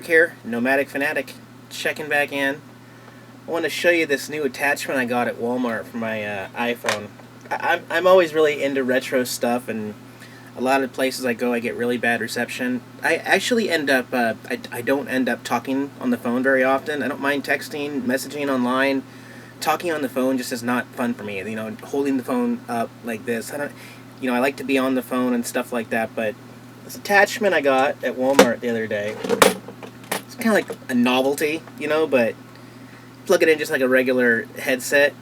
Rick here, Nomadic Fanatic, checking back in. I want to show you this new attachment I got at Walmart for my iPhone. I'm always really into retro stuff, and a lot of places I go I get really bad reception. I actually end up, I don't end up talking on the phone very often. I don't mind texting, messaging online. Talking on the phone just is not fun for me. You know, holding the phone up like this. I like to be on the phone and stuff like that, but this attachment I got at Walmart the other day, it's kind of like a novelty, but plug it in just like a regular headset,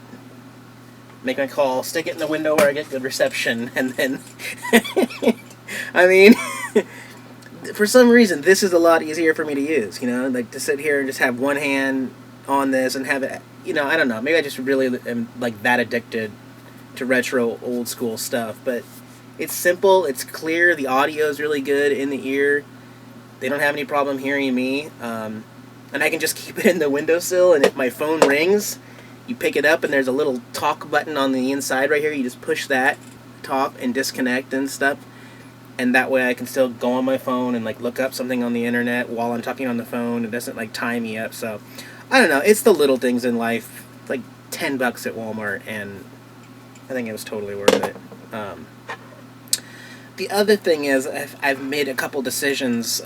make my call, stick it in the window where I get good reception, and then, I mean, for some reason, this is a lot easier for me to use, like to sit here and just have one hand on this and have it, I don't know, maybe I just really am like that addicted to retro old school stuff, but it's simple, it's clear, the audio is really good in the ear, they don't have any problem hearing me, and I can just keep it in the windowsill, and if my phone rings, you pick it up and there's a little talk button on the inside right here, you just push that, talk and disconnect and stuff, and that way I can still go on my phone and like look up something on the internet while I'm talking on the phone. It doesn't like tie me up, so I don't know, it's the little things in life. It's like $10 at Walmart, and I think it was totally worth it. The other thing is I've made a couple decisions,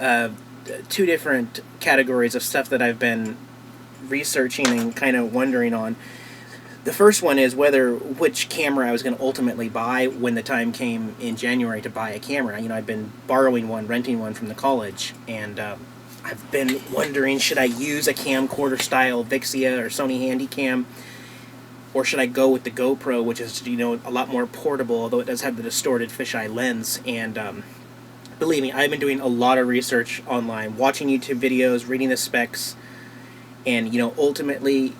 two different categories of stuff that I've been researching and kind of wondering on. The first one is which camera I was going to ultimately buy when the time came in January to buy a camera. I've been borrowing one, renting one from the college, and I've been wondering, should I use a camcorder style Vixia or Sony Handycam, or should I go with the GoPro, which is, a lot more portable, although it does have the distorted fisheye lens. And believe me, I've been doing a lot of research online, watching YouTube videos, reading the specs, and, ultimately,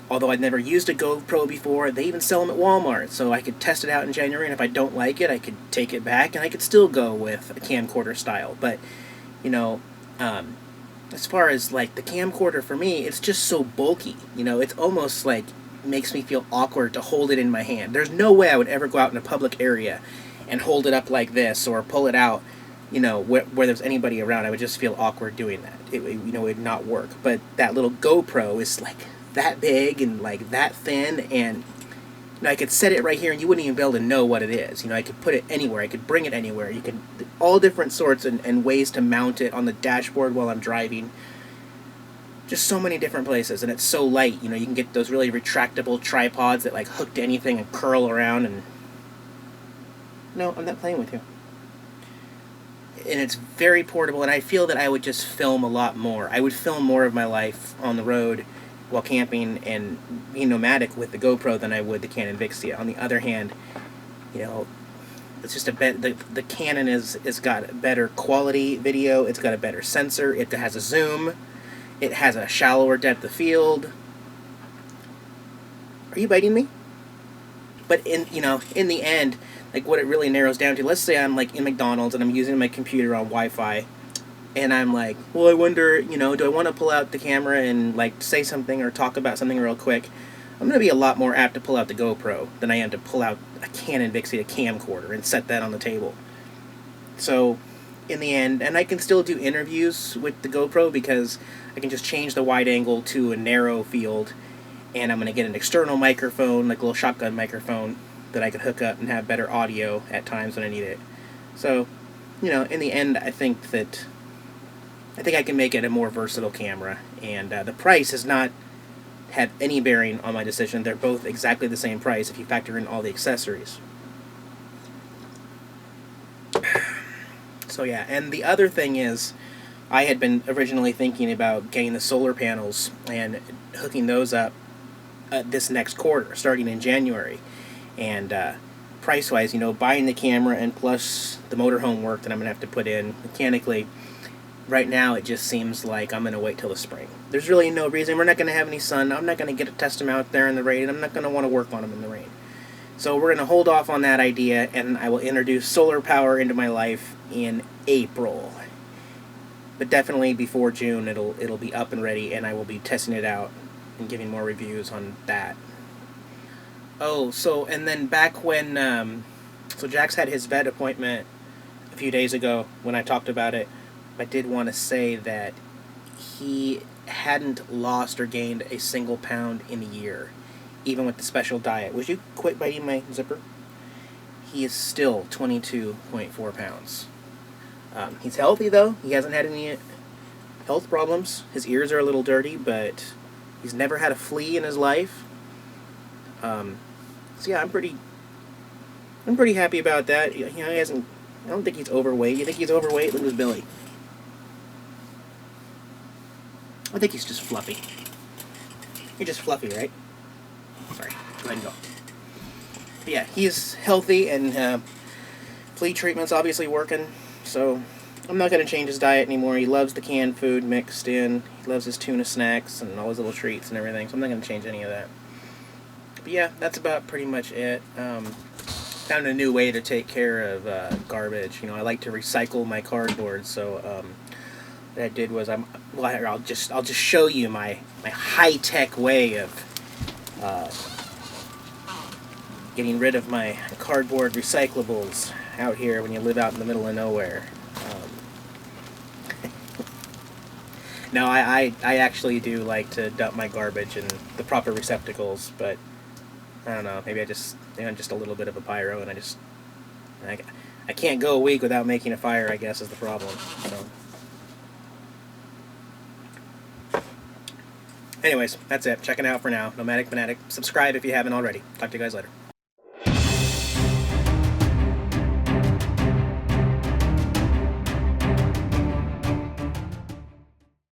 although I'd never used a GoPro before, they even sell them at Walmart, so I could test it out in January, and if I don't like it, I could take it back, and I could still go with a camcorder style. But, as far as, like, the camcorder for me, it's just so bulky, it's almost like makes me feel awkward to hold it in my hand. There's no way I would ever go out in a public area and hold it up like this or pull it out, where there's anybody around. I would just feel awkward doing that. It would not work. But that little GoPro is like that big and like that thin, and I could set it right here and you wouldn't even be able to know what it is. I could put it anywhere. I could bring it anywhere. You could, all different sorts and ways to mount it on the dashboard while I'm driving. Just so many different places, and it's so light. You can get those really retractable tripods that like hook to anything and curl around. And no, I'm not playing with you. And it's very portable, and I feel that I would just film a lot more. I would film more of my life on the road while camping and being nomadic with the GoPro than I would the Canon Vixia. On the other hand, it's just the Canon is got better quality video. It's got a better sensor. It has a zoom. It has a shallower depth of field. Are you biting me? But in the end, like what it really narrows down to, let's say I'm like in McDonald's and I'm using my computer on Wi-Fi, and I'm like, well, I wonder, do I want to pull out the camera and like say something or talk about something real quick? I'm going to be a lot more apt to pull out the GoPro than I am to pull out a Canon Vixia camcorder and set that on the table. So, in the end, and I can still do interviews with the GoPro because I can just change the wide angle to a narrow field, and I'm going to get an external microphone, like a little shotgun microphone, that I could hook up and have better audio at times when I need it. So, in the end, I think I can make it a more versatile camera, and the price has not had any bearing on my decision. They're both exactly the same price if you factor in all the accessories. So yeah, and the other thing is, I had been originally thinking about getting the solar panels and hooking those up this next quarter, starting in January. And price-wise, buying the camera and plus the motorhome work that I'm going to have to put in mechanically, right now it just seems like I'm going to wait till the spring. There's really no reason. We're not going to have any sun. I'm not going to get to test them out there in the rain. I'm not going to want to work on them in the rain. So we're going to hold off on that idea, and I will introduce solar power into my life in April. But definitely before June, it'll be up and ready, and I will be testing it out and giving more reviews on that. Oh, so, and then back when, so Jax had his vet appointment a few days ago when I talked about it. I did want to say that he hadn't lost or gained a single pound in a year, even with the special diet. Would you quit biting my zipper? He is still 22.4 pounds. He's healthy, though. He hasn't had any health problems. His ears are a little dirty, but he's never had a flea in his life. So yeah, I'm pretty happy about that. You know, he hasn't. I don't think he's overweight. You think he's overweight? Look at his belly. I think he's just fluffy. You're just fluffy, right? Sorry. Go ahead and go. But yeah, he's healthy, and flea treatment's obviously working. So I'm not going to change his diet anymore. He loves the canned food mixed in. He loves his tuna snacks and all his little treats and everything. So I'm not going to change any of that. But yeah, that's about pretty much it. Found a new way to take care of garbage. You know, I like to recycle my cardboard. So what I did was I'll just show you my high-tech way of getting rid of my cardboard recyclables out here when you live out in the middle of nowhere. No, I actually do like to dump my garbage in the proper receptacles, but I don't know, maybe I'm just a little bit of a pyro, and I can't go a week without making a fire, I guess, is the problem. So anyways, that's it. Checking out for now. Nomadic Fanatic. Subscribe if you haven't already. Talk to you guys later.